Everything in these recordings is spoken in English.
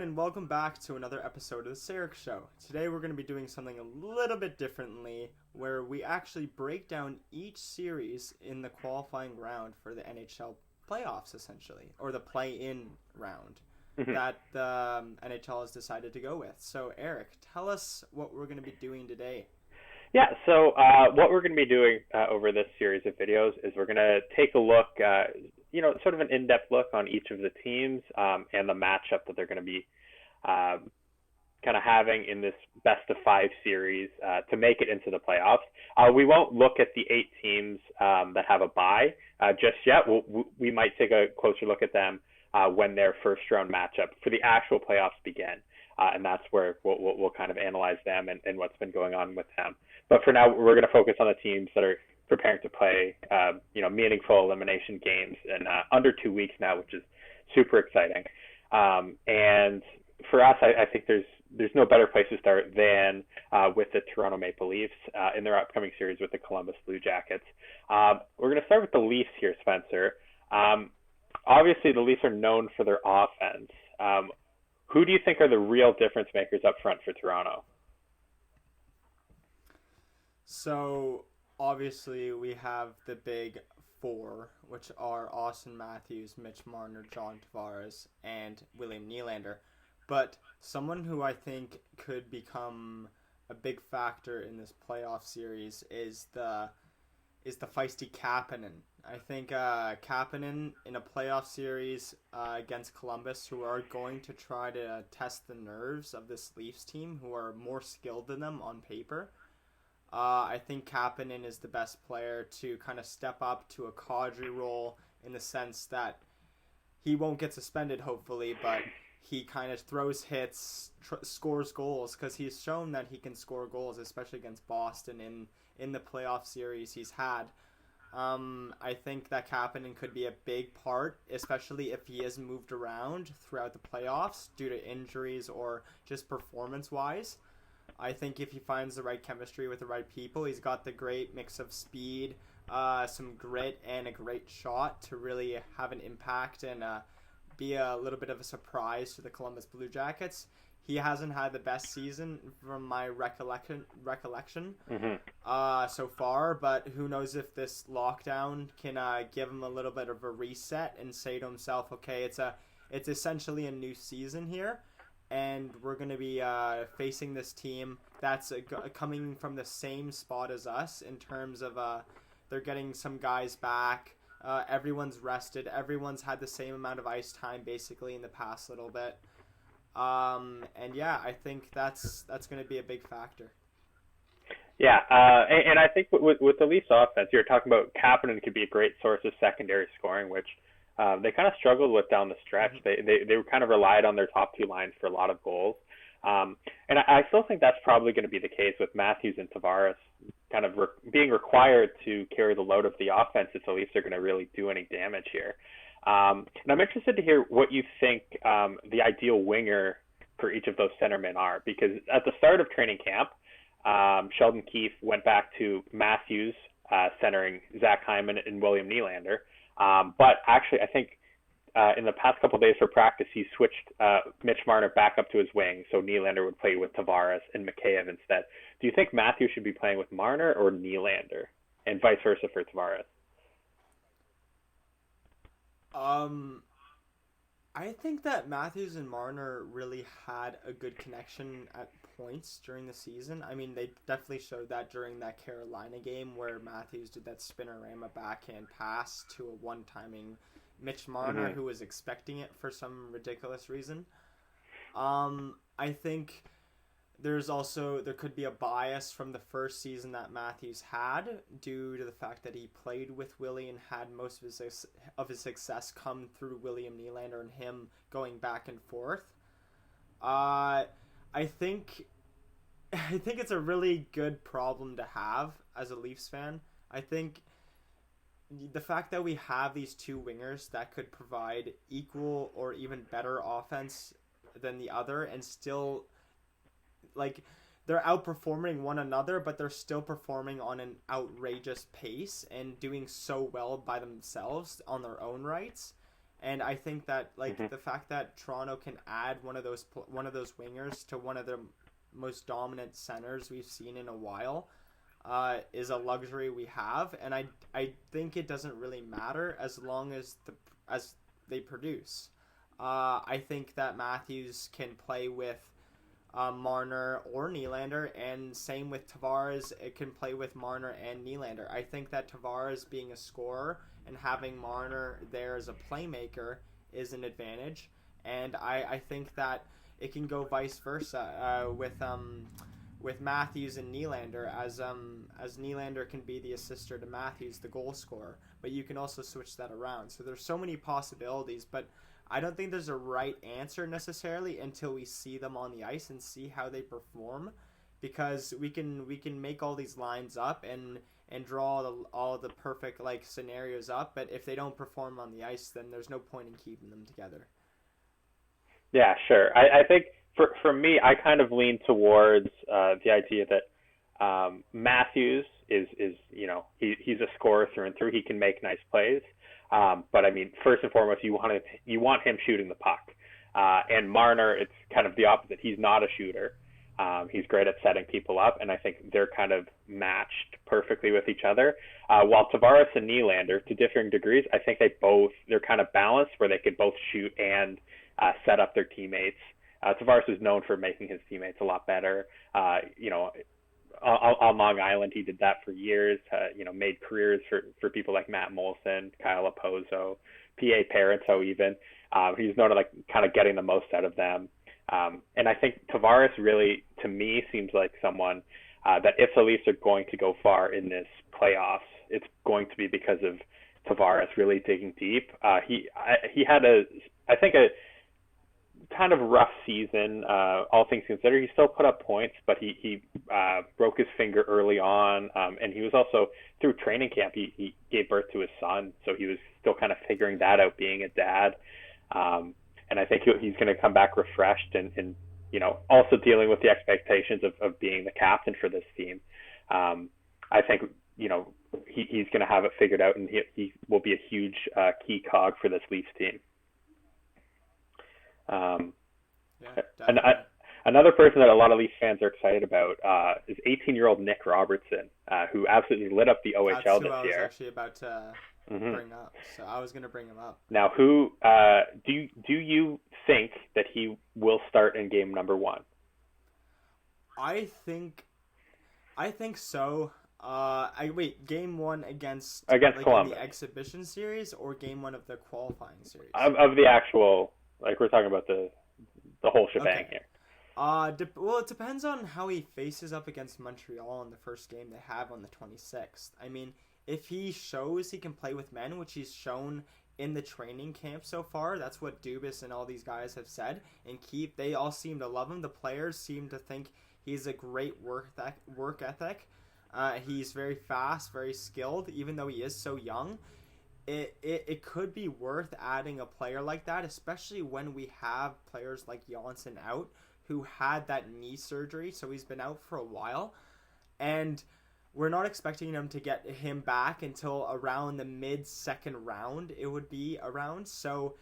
And welcome back to another episode of the Seric Show. Today we're going to be doing something a little bit differently, where we actually break down each series in the qualifying round for the NHL playoffs, essentially, or the play-in round that the NHL has decided to go with. So, Eric, tell us what we're going to be doing today. Yeah, so what we're going to be doing over this series of videos is we're going to take a look, sort of an in-depth look on each of the teams and the matchup that they're going to be kind of having in this best-of-5 series to make it into the playoffs. We won't look at the 8 teams that have a bye just yet. We might take a closer look at them when their first-round matchup for the actual playoffs begin. And that's where we'll kind of analyze them and what's been going on with them. But for now, we're going to focus on the teams that are preparing to play, meaningful elimination games in under 2 weeks now, which is super exciting. And for us, I think there's no better place to start than with the Toronto Maple Leafs in their upcoming series with the Columbus Blue Jackets. We're going to start with the Leafs here, Spencer. Obviously, the Leafs are known for their offense. Who do you think are the real difference makers up front for Toronto? So, obviously, we have the big 4, which are Austin Matthews, Mitch Marner, John Tavares, and William Nylander. But someone who I think could become a big factor in this playoff series is the feisty Kapanen. I think Kapanen in a playoff series against Columbus, who are going to try to test the nerves of this Leafs team, who are more skilled than them on paper. I think Kapanen is the best player to kind of step up to a Kadri role in the sense that he won't get suspended, hopefully, but he kind of throws hits, scores goals, because he's shown that he can score goals, especially against Boston in the playoff series he's had. I think that Kapanen could be a big part, especially if he is moved around throughout the playoffs due to injuries or just performance-wise. I think if he finds the right chemistry with the right people, he's got the great mix of speed, some grit, and a great shot to really have an impact and be a little bit of a surprise to the Columbus Blue Jackets. He hasn't had the best season from my recollection so far, but who knows if this lockdown can give him a little bit of a reset and say to himself, okay, it's essentially a new season here, and we're going to be facing this team that's coming from the same spot as us in terms of they're getting some guys back. Everyone's rested. Everyone's had the same amount of ice time basically in the past little bit. And yeah, I think that's going to be a big factor. Yeah, and I think with the Leafs offense, you're talking about Kapanen could be a great source of secondary scoring, which they kind of struggled with down the stretch. They were kind of relied on their top 2 lines for a lot of goals. And I still think that's probably going to be the case with Matthews and Tavares kind of being required to carry the load of the offense if the Leafs are going to really do any damage here. And I'm interested to hear what you think the ideal winger for each of those centermen are, because at the start of training camp, Sheldon Keefe went back to Matthews centering Zach Hyman and William Nylander. But actually, I think in the past couple of days for practice, he switched Mitch Marner back up to his wing, so Nylander would play with Tavares and Mikheyev instead. Do you think Matthews should be playing with Marner or Nylander, and vice versa for Tavares? I think that Matthews and Marner really had a good connection at points during the season. I mean, they definitely showed that during that Carolina game where Matthews did that spinorama backhand pass to a one-timing Mitch Marner who was expecting it for some ridiculous reason. I think there could be a bias from the first season that Matthews had due to the fact that he played with Willie and had most of his success come through William Nylander and him going back and forth. I think it's a really good problem to have as a Leafs fan. I think the fact that we have these 2 wingers that could provide equal or even better offense than the other and still, like, they're outperforming one another, but they're still performing on an outrageous pace and doing so well by themselves on their own rights. And I think that like Hmm. the fact that Toronto can add one of those wingers to one of the most dominant centers we've seen in a while is a luxury we have, and I think it doesn't really matter as long as they produce. I think that Matthews can play with Marner or Nylander, and same with Tavares. It can play with Marner and Nylander. I think that Tavares being a scorer and having Marner there as a playmaker is an advantage, and I think that it can go vice versa with Matthews and Nylander, as Nylander can be the assister to Matthews, the goal scorer, but you can also switch that around. So there's so many possibilities, but I don't think there's a right answer necessarily until we see them on the ice and see how they perform, because we can make all these lines up and draw all the perfect like scenarios up, but if they don't perform on the ice, then there's no point in keeping them together. Yeah, sure. I think for me, I kind of lean towards the idea that Matthews is he's a scorer through and through. He can make nice plays, but I mean, first and foremost, you want him shooting the puck. And Marner, it's kind of the opposite. He's not a shooter. He's great at setting people up, and I think they're kind of matched perfectly with each other. While Tavares and Nylander, to differing degrees, I think they're kind of balanced where they could both shoot and set up their teammates. Tavares is known for making his teammates a lot better. On Long Island, he did that for years. Made careers for people like Matt Molson, Kyle Opozo, P.A. Parenteau even. He's known to like kind of getting the most out of them. And I think Tavares really, to me, seems like someone that if the Leafs are going to go far in this playoffs, it's going to be because of Tavares really digging deep. He had I think a kind of rough season, all things considered. He still put up points, but he broke his finger early on, and he was also through training camp. He gave birth to his son, so he was still kind of figuring that out, being a dad. And I think he's going to come back refreshed and also dealing with the expectations of being the captain for this team. I think he's going to have it figured out, and he will be a huge key cog for this Leafs team. Yeah, And definitely. another person that a lot of Leafs fans are excited about is 18-year-old Nick Robertson, who absolutely lit up the That's OHL who this I was year. actually about to Hmm. bring up. So I was gonna bring him up. Now, who do you think that he will start in game number one I think I think so. I wait. Game one against against like in the Columbus exhibition series or game one of the qualifying series. of the actual, like, we're talking about the whole shebang Okay. here? Well, it depends on how he faces up against Montreal in the first game they have on the 26th. I mean, if he shows he can play with men, which he's shown in the training camp so far, that's what Dubas and all these guys have said. And they all seem to love him. The players seem to think he's a great work ethic. He's very fast, very skilled, even though he is so young. It could be worth adding a player like that, especially when we have players like Janssen out who had that knee surgery, so he's been out for a while, and we're not expecting them to get him back until around the mid second round. It would be around. So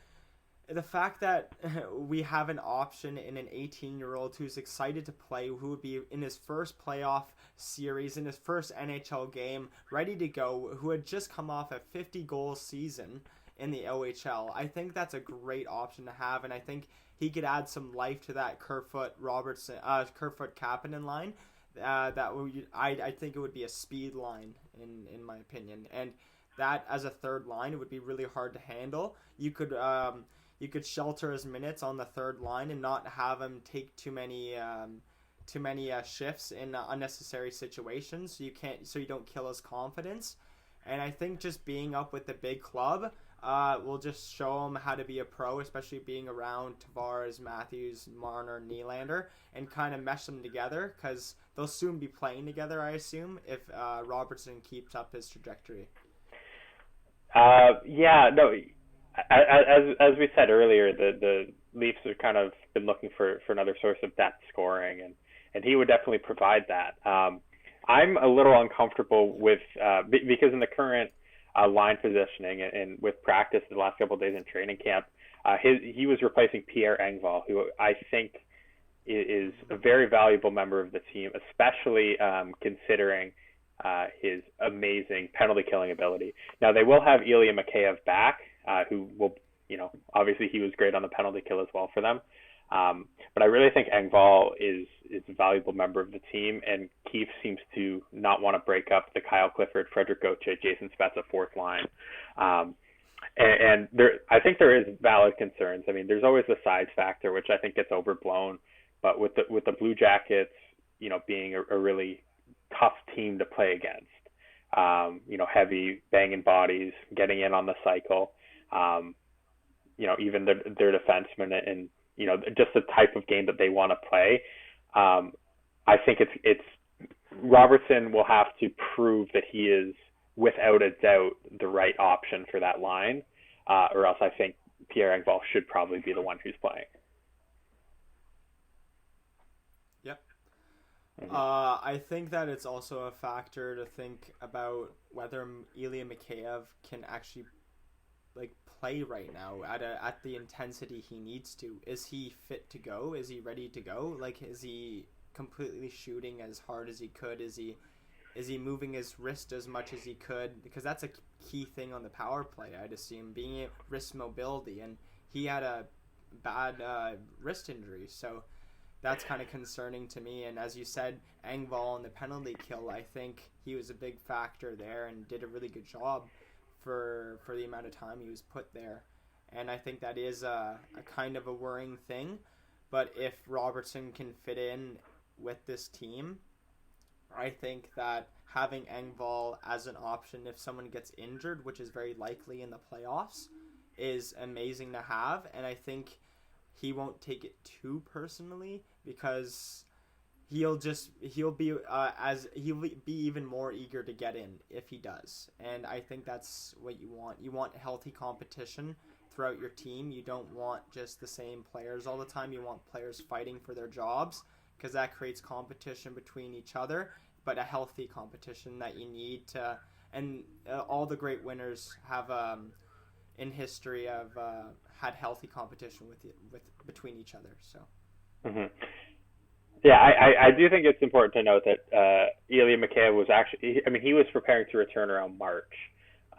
the fact that we have an option in an 18-year-old who's excited to play, who would be in his first playoff series, in his first NHL game, ready to go, who had just come off a 50-goal season in the OHL, I think that's a great option to have, and I think he could add some life to that Kerfoot Kapanen line. I think it would be a speed line in my opinion, and that as a third line, it would be really hard to handle. You could shelter his minutes on the third line and not have him take too many shifts in unnecessary situations. So you don't kill his confidence. And I think just being up with the big club will just show him how to be a pro, especially being around Tavares, Matthews, Marner, Nylander, and kind of mesh them together because they'll soon be playing together, I assume, if Robertson keeps up his trajectory. Yeah, no. As we said earlier, the Leafs have kind of been looking for another source of depth scoring, and and he would definitely provide that. I'm a little uncomfortable with because in the current line positioning and with practice the last couple of days in training camp, he was replacing Pierre Engvall, who I think is a very valuable member of the team, especially considering his amazing penalty killing ability. Now they will have Ilya Mikheyev back, who will, obviously he was great on the penalty kill as well for them. But I really think Engvall is a valuable member of the team, and Keefe seems to not want to break up the Kyle Clifford, Frederick Gauthier, Jason Spezza fourth line. And there, I think there is valid concerns. I mean, there's always the size factor, which I think gets overblown. But with the Blue Jackets, being a really tough team to play against, heavy banging bodies, getting in on the cycle, even their defensemen and just the type of game that they want to play. I think it's Robertson will have to prove that he is without a doubt the right option for that line, or else I think Pierre Engvall should probably be the one who's playing. Yep. Mm-hmm. I think that it's also a factor to think about whether Ilya Mikheyev can actually play right now at the intensity he needs to. Is he fit to go? Is he ready to go? Is he completely shooting as hard as he could? Is he moving his wrist as much as he could? Because that's a key thing on the power play, I'd assume, being wrist mobility, and he had a bad wrist injury, so that's kind of concerning to me. And as you said, Engvall in the penalty kill, I think he was a big factor there and did a really good job for the amount of time he was put there. And I think that is a kind of a worrying thing. But if Robertson can fit in with this team, I think that having Engvall as an option if someone gets injured, which is very likely in the playoffs, is amazing to have. And I think he won't take it too personally, because he'll be even more eager to get in if he does. And I think that's what you want. You want healthy competition throughout your team. You don't want just the same players all the time. You want players fighting for their jobs, because that creates competition between each other, but a healthy competition that you need to. And all the great winners have in history have had healthy competition with between each other. So. Mm-hmm. Yeah, I do think it's important to note that Ilya Mikheyev was actually, he was preparing to return around March,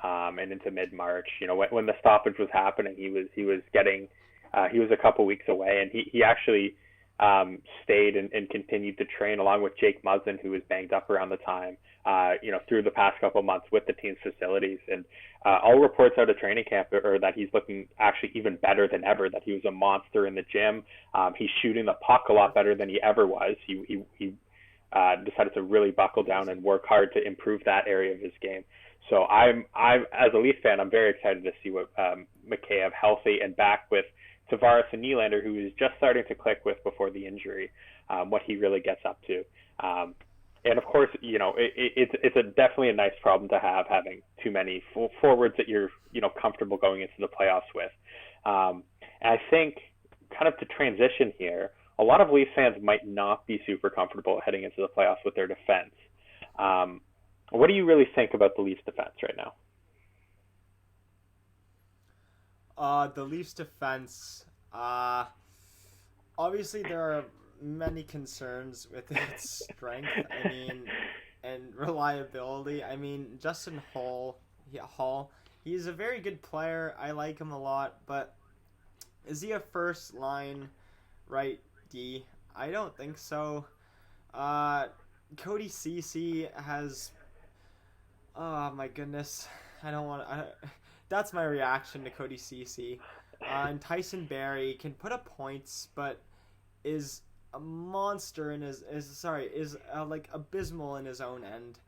and into mid-March. When the stoppage was happening, he was a couple weeks away, and he actually stayed and continued to train along with Jake Muzzin, who was banged up around the time, through the past couple months with the team's facilities. And all reports out of training camp are that he's looking actually even better than ever, that he was a monster in the gym. He's shooting the puck a lot better than he ever was. He decided to really buckle down and work hard to improve that area of his game. So I'm as a Leaf fan, I'm very excited to see what Mikheyev healthy and back with Tavares and Nylander, who is just starting to click with before the injury, what he really gets up to. And of course, it's definitely a nice problem to have, having too many forwards that you're comfortable going into the playoffs with. And I think, kind of to transition here, a lot of Leafs fans might not be super comfortable heading into the playoffs with their defense. What do you really think about the Leafs defense right now? The Leafs defense, obviously there are many concerns with its strength, and reliability. Justin Hall, he's a very good player. I like him a lot, but is he a first line right D? I don't think so. Cody Ceci has, oh my goodness, that's my reaction to Cody Ceci. And Tyson Barrie can put up points, but is a monster in is abysmal in his own end.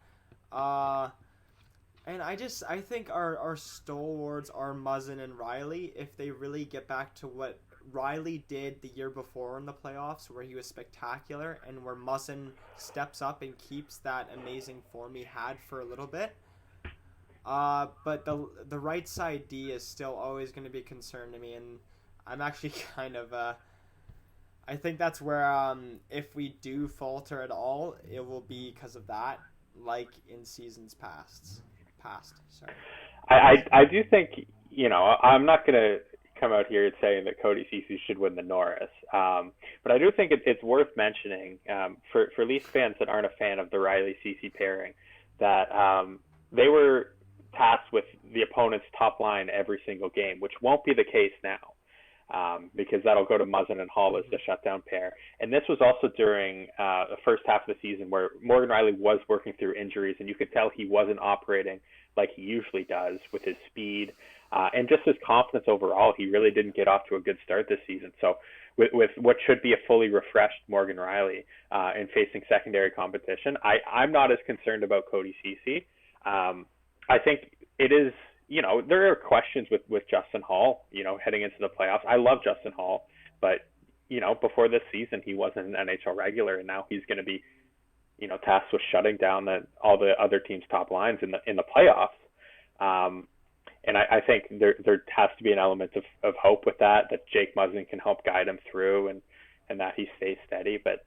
And I think our stalwarts are Muzzin and Riley. If they really get back to what Riley did the year before in the playoffs, where he was spectacular, and where Muzzin steps up and keeps that amazing form he had for a little bit. But the right side D is still always going to be a concern to me, and I'm actually kind of I think that's where if we do falter at all, it will be because of that, like in seasons past. Past, sorry. I do think, I'm not going to come out here saying that Cody Cece should win the Norris, but I do think it's worth mentioning for Leafs fans that aren't a fan of the Riley Cece pairing that they were tasked with the opponent's top line every single game, which won't be the case now. Because that'll go to Muzzin and Hall as the shutdown pair. And this was also during the first half of the season where Morgan Riley was working through injuries, and you could tell he wasn't operating like he usually does with his speed and just his confidence overall. He really didn't get off to a good start this season. So with what should be a fully refreshed Morgan Riley and facing secondary competition, I'm not as concerned about Cody Cece. I think it is there are questions with Justin Hall, heading into the playoffs. I love Justin Hall, but, before this season, he wasn't an NHL regular, and now he's going to be, tasked with shutting down all the other teams' top lines in the playoffs. And I think there has to be an element of hope with that Jake Muzzin can help guide him through and that he stays steady. But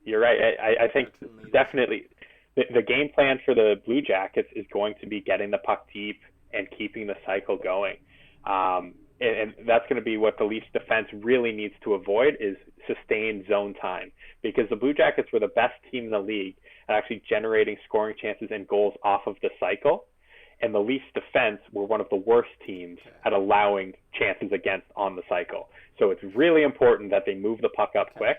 you're right. I think definitely the game plan for the Blue Jackets is going to be getting the puck deep and keeping the cycle going. And that's going to be what the Leafs defense really needs to avoid is sustained zone time, because the Blue Jackets were the best team in the league at actually generating scoring chances and goals off of the cycle. And the Leafs defense were one of the worst teams at allowing chances against on the cycle. So it's really important that they move the puck up quick,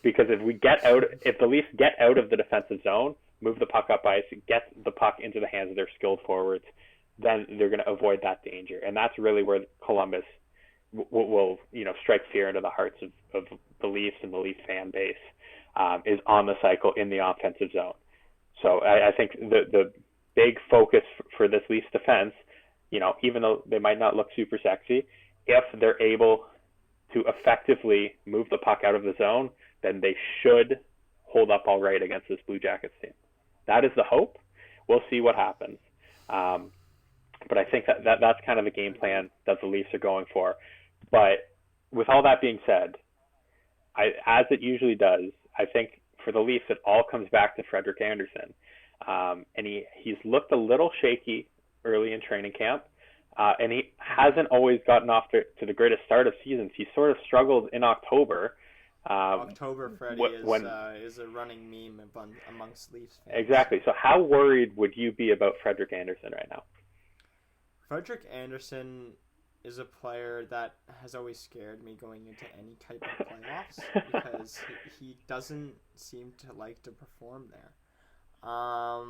because if the Leafs get out of the defensive zone, move the puck up ice, get the puck into the hands of their skilled forwards, then they're going to avoid that danger. And that's really where Columbus will strike fear into the hearts of the Leafs and the Leafs fan base, is on the cycle in the offensive zone. So I think the big focus for this Leafs defense, even though they might not look super sexy, if they're able to effectively move the puck out of the zone, then they should hold up all right against this Blue Jackets team. That is the hope. We'll see what happens. But I think that's kind of the game plan that the Leafs are going for. But with all that being said, as it usually does, I think for the Leafs it all comes back to Frederik Andersen. And he's looked a little shaky early in training camp. And he hasn't always gotten off to the greatest start of seasons. He sort of struggled in October. October Freddie is a running meme amongst Leafs fans. Exactly. So how worried would you be about Frederik Andersen right now? Frederik Andersen is a player that has always scared me going into any type of playoffs because he doesn't seem to like to perform there. I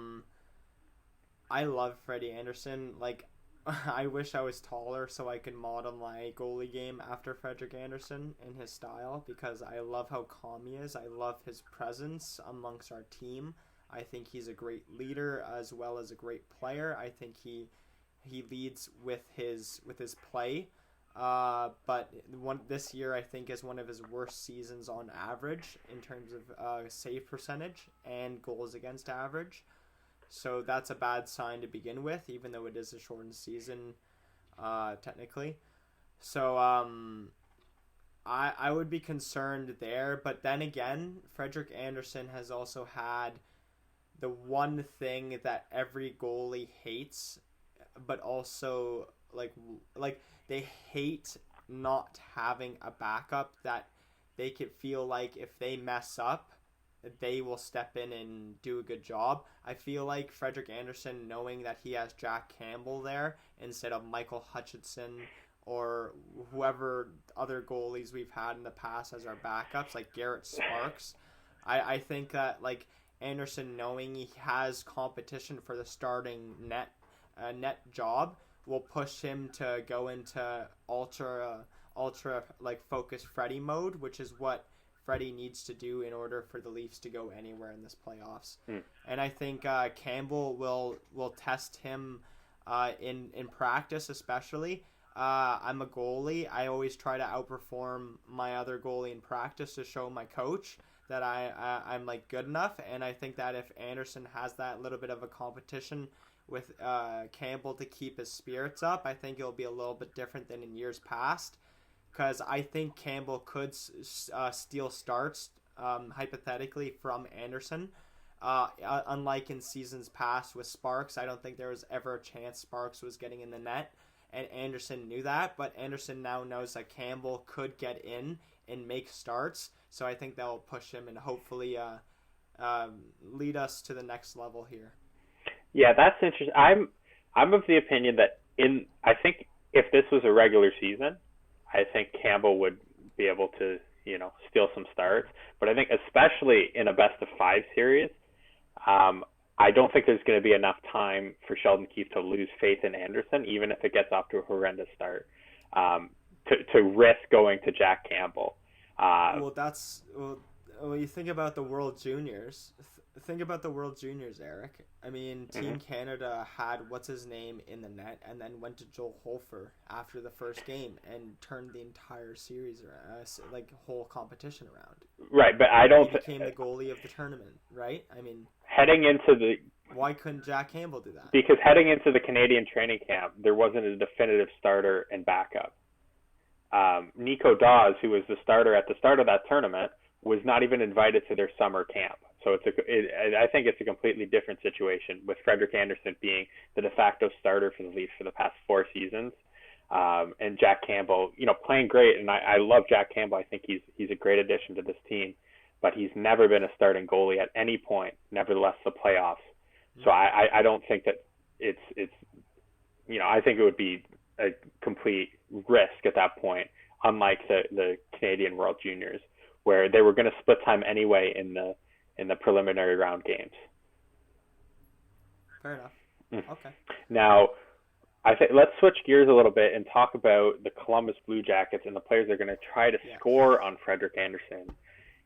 love Freddie Andersen. Like, I wish I was taller so I could model my goalie game after Frederik Andersen in his style, because I love how calm he is. I love his presence amongst our team. I think he's a great leader as well as a great player. I think he leads with his play. But this year I think is one of his worst seasons on average in terms of save percentage and goals against average. So that's a bad sign to begin with, even though it is a shortened season, technically. So I would be concerned there. But then again, Frederik Andersen has also had the one thing that every goalie hates, but also like they hate not having a backup that they could feel like if they mess up, they will step in and do a good job. I feel like Frederik Andersen, knowing that he has Jack Campbell there instead of Michael Hutchinson or whoever other goalies we've had in the past as our backups, like Garrett Sparks, I think that like Andersen, knowing he has competition for the starting net job, will push him to go into ultra like focused Freddie mode, which is what Freddie needs to do in order for the Leafs to go anywhere in this playoffs. And I think Campbell will test him in practice, especially. I'm a goalie. I always try to outperform my other goalie in practice to show my coach that I'm like good enough. And I think that if Andersen has that little bit of a competition with Campbell to keep his spirits up, I think it'll be a little bit different than in years past. because I think Campbell could steal starts, hypothetically, from Anderson. Unlike in seasons past with Sparks, I don't think there was ever a chance Sparks was getting in the net, and Anderson knew that. But Anderson now knows that Campbell could get in and make starts, so I think that will push him and hopefully lead us to the next level here. Yeah, that's interesting. I'm of the opinion that I think if this was a regular season, I think Campbell would be able to, steal some starts. But I think especially in a best of five series, I don't think there's going to be enough time for Sheldon Keefe to lose faith in Anderson, even if it gets off to a horrendous start, to risk going to Jack Campbell. Well, you think about the World Juniors. Think about the World Juniors, Eric. I mean, Team Canada had what's his name in the net, and then went to Joel Holfer after the first game and turned the entire series around, whole competition around. Right, but I don't. He became the goalie of the tournament, right? I mean, why couldn't Jack Campbell do that? Because heading into the Canadian training camp, there wasn't a definitive starter and backup. Nico Dawes, who was the starter at the start of that tournament, was not even invited to their summer camp. So I think it's a completely different situation with Frederik Andersen being the de facto starter for the Leafs for the past 4 seasons, and Jack Campbell, playing great. And I love Jack Campbell. I think he's a great addition to this team, but he's never been a starting goalie at any point. Nevertheless, the playoffs. So I don't think that it's I think it would be a complete risk at that point, unlike the Canadian World Juniors, where they were going to split time anyway in the preliminary round games. Fair enough. Okay. Now, I think let's switch gears a little bit and talk about the Columbus Blue Jackets and the players that are going to try to score on Frederik Andersen,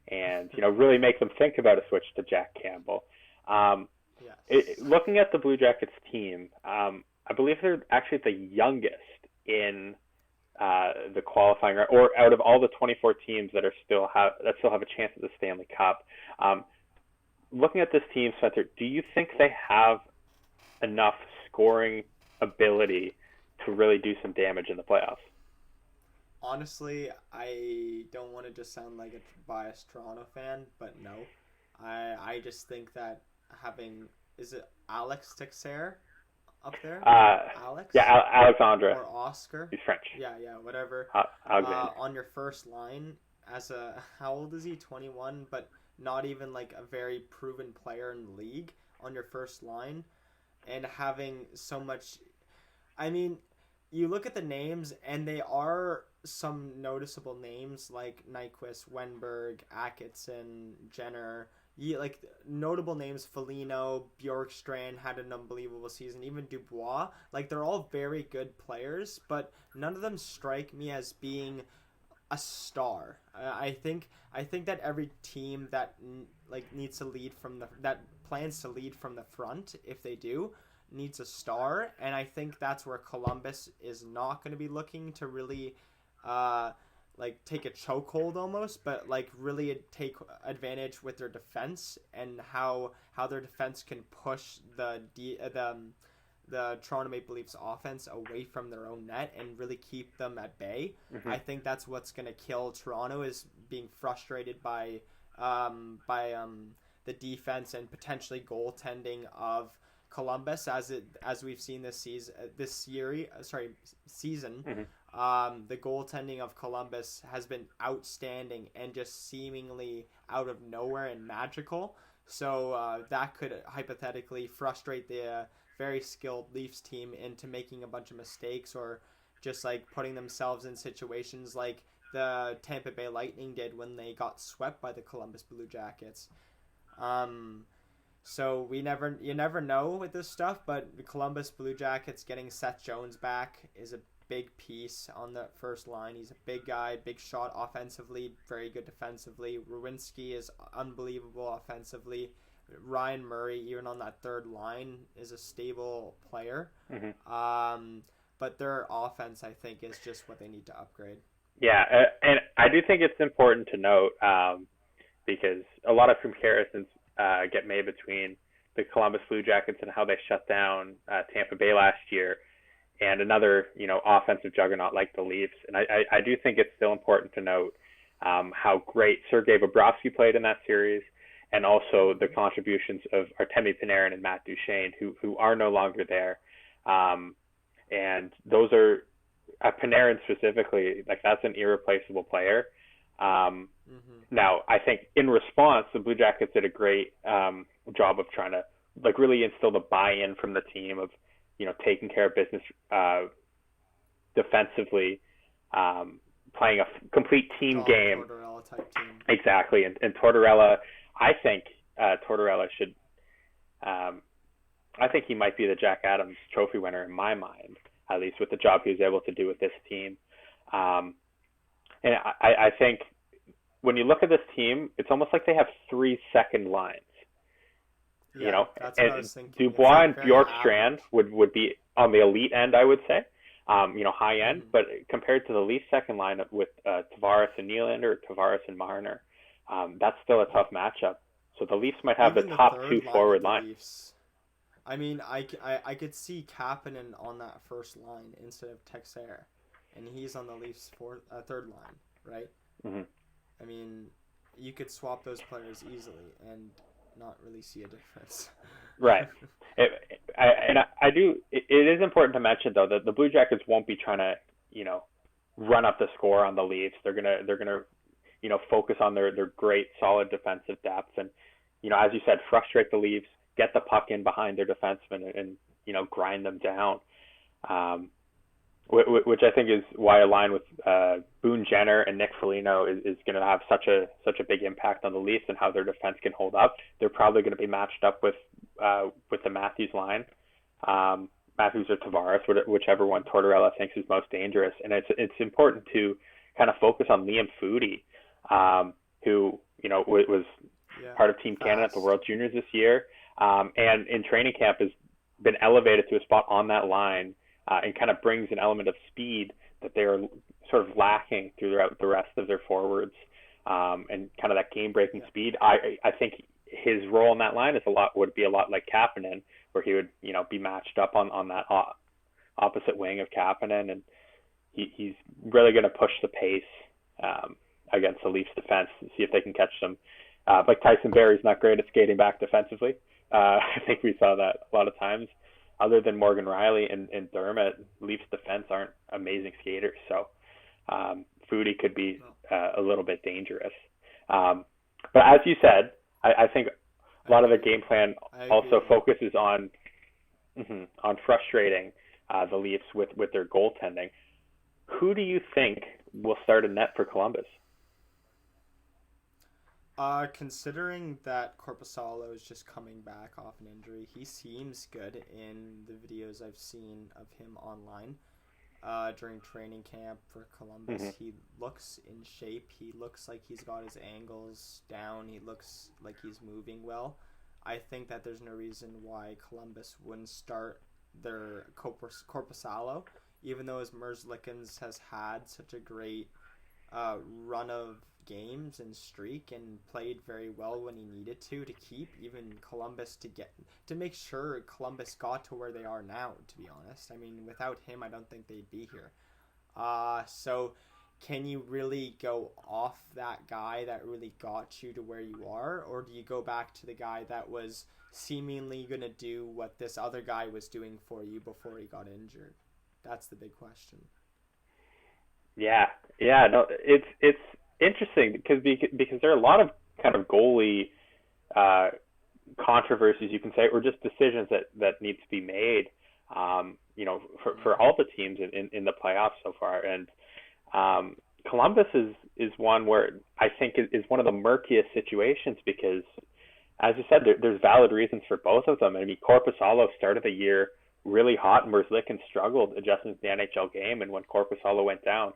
and really make them think about a switch to Jack Campbell. Looking at the Blue Jackets team, I believe they're actually the youngest in the qualifying, or out of all the 24 teams that still have a chance at the Stanley Cup. Looking at this team, Spencer, do you think they have enough scoring ability to really do some damage in the playoffs? Honestly, I don't want to just sound like a biased Toronto fan, but no. I just think that is it Alex Teixeira up there? Alex? Yeah, Alexandre. Or Oscar? He's French. Yeah, whatever. On your first line, how old is he? 21, but not even like a very proven player in the league on your first line, and having so much. I mean, you look at the names, and they are some noticeable names like Nyquist, Wenberg, Atkinson, Jenner. Like notable names, Foligno, Bjorkstrand had an unbelievable season. Even Dubois, like they're all very good players, but none of them strike me as being a star. I think that every team that needs to lead that plans to lead from the front, if they do, needs a star, and I think that's where Columbus is not going to be looking to really take a chokehold almost, but really take advantage with their defense and how their defense can push the Toronto Maple Leafs offense away from their own net and really keep them at bay. I think that's what's going to kill Toronto, is being frustrated by the defense and potentially goaltending of Columbus, as we've seen this season. The goaltending of Columbus has been outstanding and just seemingly out of nowhere and magical. So that could hypothetically frustrate the very skilled Leafs team into making a bunch of mistakes, or just putting themselves in situations like the Tampa Bay Lightning did when they got swept by the Columbus Blue Jackets. So you never know with this stuff, but the Columbus Blue Jackets getting Seth Jones back is a big piece on the first line. He's a big guy, big shot offensively, very good defensively. Rowinski is unbelievable offensively. Ryan Murray, even on that third line, is a stable player. But their offense, I think, is just what they need to upgrade. Yeah, and I do think it's important to note, because a lot of comparisons get made between the Columbus Blue Jackets and how they shut down Tampa Bay last year. and another, offensive juggernaut like the Leafs. And I do think it's still important to note how great Sergei Bobrovsky played in that series, and also the contributions of Artemi Panarin and Matt Duchene, who are no longer there. And those are, Panarin specifically, like that's an irreplaceable player. Now, I think in response, the Blue Jackets did a great job of trying to like really instill the buy-in from the team of, taking care of business defensively, playing a complete team game. Tortorella type team. Exactly, and Tortorella, I think Tortorella should. I think he might be the Jack Adams Trophy winner in my mind, at least with the job he was able to do with this team. And I think when you look at this team, it's almost like they have 3 second lines. Yeah, that's what I was thinking. Dubois and Bjorkstrand would be on the elite end, I would say, high end. But compared to the Leafs second line with Tavares and Nylander, or Tavares and Marner, that's still a tough matchup. So the Leafs might have Even the top third 2 forward line. Leafs, I mean, I could see Kapanen on that first line instead of Texeira, and he's on the Leafs' third line, right? Mm-hmm. I mean, you could swap those players easily and not really see a difference. Right. It is important to mention though that the Blue Jackets won't be trying to, run up the score on the Leafs. They're gonna focus on their great solid defensive depth and, as you said, frustrate the Leafs, get the puck in behind their defensemen and grind them down. Which I think is why a line with Boone Jenner and Nick Foligno is going to have such a big impact on the Leafs and how their defense can hold up. They're probably going to be matched up with the Matthews line, Matthews or Tavares, whichever one Tortorella thinks is most dangerous. And it's important to kind of focus on Liam Foudy, who was part of Team Canada at the World Juniors this year, and in training camp has been elevated to a spot on that line. And kind of brings an element of speed that they are sort of lacking throughout the rest of their forwards, and kind of that game-breaking speed. I think his role in that line would be a lot like Kapanen, where he would be matched up on that opposite wing of Kapanen, and he's really going to push the pace against the Leafs defense and see if they can catch them. Like Tyson Barrie's not great at skating back defensively. I think we saw that a lot of times. Other than Morgan Riley and Dermott, Leafs defense aren't amazing skaters, so Foudy could be a little bit dangerous. But as you said, I think a lot of the game plan also focuses on frustrating the Leafs with their goaltending. Who do you think will start in net for Columbus? Considering that Korpisalo is just coming back off an injury, he seems good in the videos I've seen of him online during training camp for Columbus. Mm-hmm. He looks in shape. He looks like he's got his angles down. He looks like he's moving well. I think that there's no reason why Columbus wouldn't start their Korpisalo, even though his Merzlikins has had such a great run of games and streak and played very well when he needed to keep even Columbus to make sure Columbus got to where they are now, to be honest. I mean, without him, I don't think they'd be here. So can you really go off that guy that really got you to where you are, or do you go back to the guy that was seemingly going to do what this other guy was doing for you before he got injured? That's the big question. Yeah, no, it's interesting because there are a lot of kind of goalie controversies, you can say, or just decisions that need to be made, for all the teams in the playoffs so far. And Columbus is one where I think is one of the murkiest situations because, as you said, there's valid reasons for both of them. I mean, Korpisalo started the year really hot, and Merzlikins struggled adjusting to the NHL game, and when Korpisalo went down,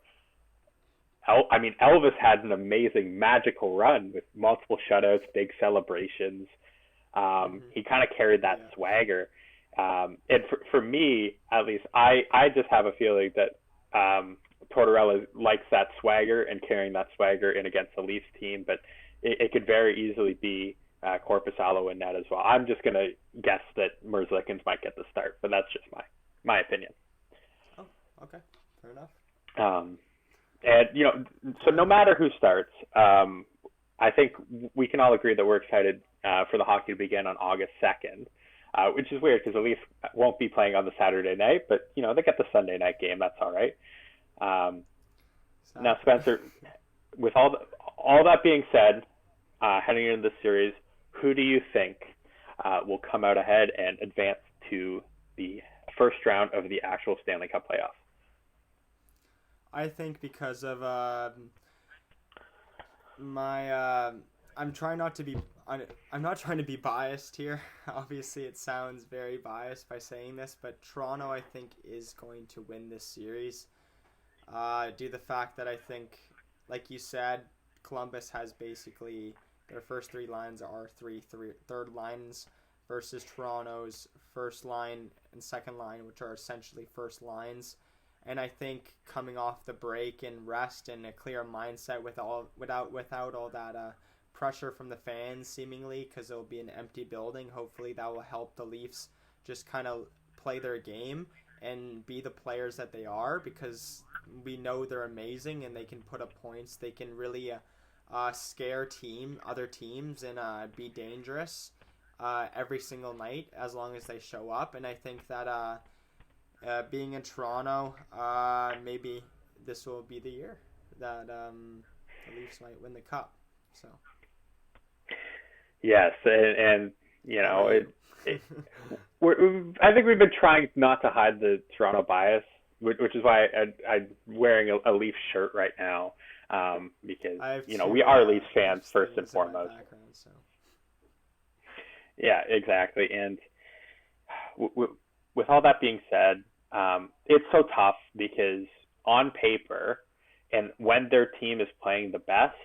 Elvis had an amazing, magical run with multiple shutouts, big celebrations. He kind of carried that swagger. And for me, at least, I just have a feeling that Tortorella likes that swagger and carrying that swagger in against the Leafs team, but it could very easily be Korpisalo in net as well. I'm just going to guess that Merzlikins might get the start, but that's just my opinion. Okay, fair enough. Um, and so no matter who starts, I think we can all agree that we're excited for the hockey to begin on August 2nd, which is weird because the Leafs won't be playing on the Saturday night, but they get the Sunday night game. That's all right. Now, Exactly. Spencer, with all that being said, heading into this series, who do you think will come out ahead and advance to the first round of the actual Stanley Cup playoffs? I think because of my I'm trying not to be I'm not trying to be biased here. Obviously, it sounds very biased by saying this, but Toronto I think is going to win this series. Due to the fact that I think, like you said, Columbus has basically their first three lines are third lines versus Toronto's first line and second line, which are essentially first lines. And I think coming off the break and rest and a clear mindset without all that pressure from the fans seemingly, because it'll be an empty building. Hopefully that will help the Leafs just kind of play their game and be the players that they are, because we know they're amazing and they can put up points. They can really scare other teams and be dangerous every single night as long as they show up. And I think that being in Toronto, maybe this will be the year that the Leafs might win the cup. So. Yes, and How about you? it I think we've been trying not to hide the Toronto bias, which is why I'm wearing a Leafs shirt right now, because I have we two are Leafs fans Leafs first and things in my foremost. background, so. Yeah, exactly. And with all that being said, it's so tough because on paper, and when their team is playing the best,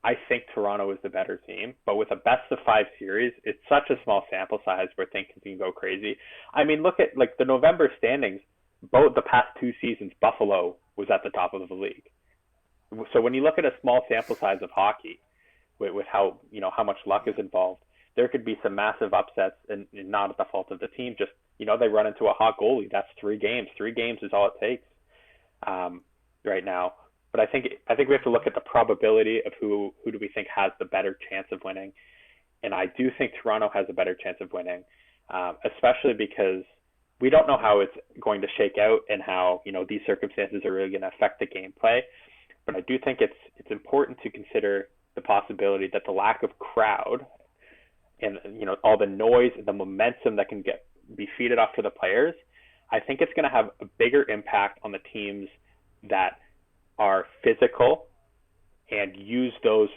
I think Toronto is the better team. But with a best of five series, it's such a small sample size where things can go crazy. I mean, look at like the November standings. Both the past two seasons, Buffalo was at the top of the league. So when you look at a small sample size of hockey, with how how much luck is Yeah. involved, there could be some massive upsets, and not at the fault of the team. Just they run into a hot goalie. That's 3 games. 3 games is all it takes um, right now. But I think we have to look at the probability of who do we think has the better chance of winning, and I do think Toronto has a better chance of winning, especially because we don't know how it's going to shake out and how these circumstances are really going to affect the gameplay. But I do think it's important to consider the possibility that the lack of crowd and all the noise and the momentum that can be feeded off to the players, I think it's going to have a bigger impact on the teams that are physical and use those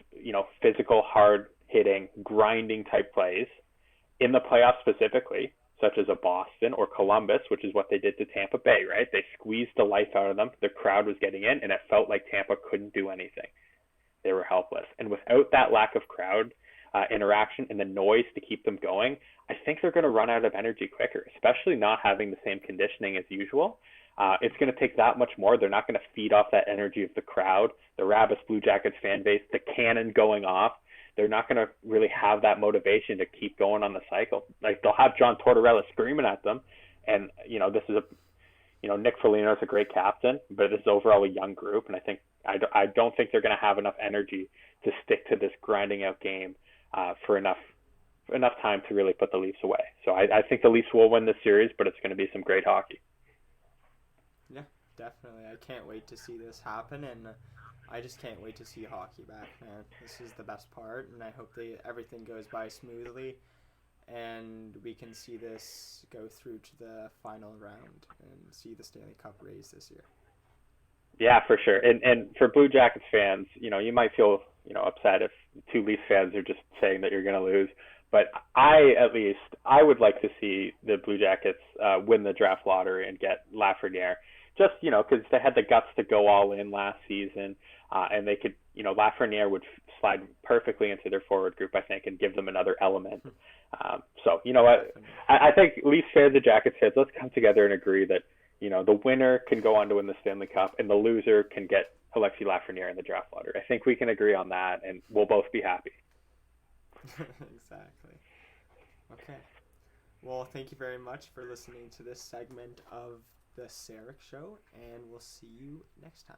physical, hard hitting, grinding type plays in the playoffs specifically, such as a Boston or Columbus, which is what they did to Tampa Bay, right? They squeezed the life out of them. The crowd was getting in, and it felt like Tampa couldn't do anything. They were helpless. And without that lack of crowd interaction and the noise to keep them going, I think they're going to run out of energy quicker, especially not having the same conditioning as usual. It's going to take that much more. They're not going to feed off that energy of the crowd, the Rabbits Blue Jackets fan base, the cannon going off. They're not going to really have that motivation to keep going on the cycle. Like they'll have John Tortorella screaming at them, and this is Nick Foligno is a great captain, but this is overall a young group, and I don't think they're going to have enough energy to stick to this grinding out game for enough time to really put the Leafs away. So I think the Leafs will win this series, but it's going to be some great hockey. Yeah, definitely. I can't wait to see this happen, and I just can't wait to see hockey back, man. This is the best part, and I hope everything goes by smoothly, and we can see this go through to the final round and see the Stanley Cup race this year. Yeah, for sure. And for Blue Jackets fans, you might feel upset if two Leafs fans are just saying that you're going to lose. But I would like to see the Blue Jackets win the draft lottery and get Lafreniere, just because they had the guts to go all in last season, and they could Lafreniere would slide perfectly into their forward group, I think, and give them another element. So you know what, Definitely. I think Leafs fans, the Jackets fans, let's come together and agree that the winner can go on to win the Stanley Cup, and the loser can get Alexi Lafreniere in the draft lottery. I think we can agree on that, and we'll both be happy. Exactly. Okay. Well, thank you very much for listening to this segment of the Seric Show, and we'll see you next time.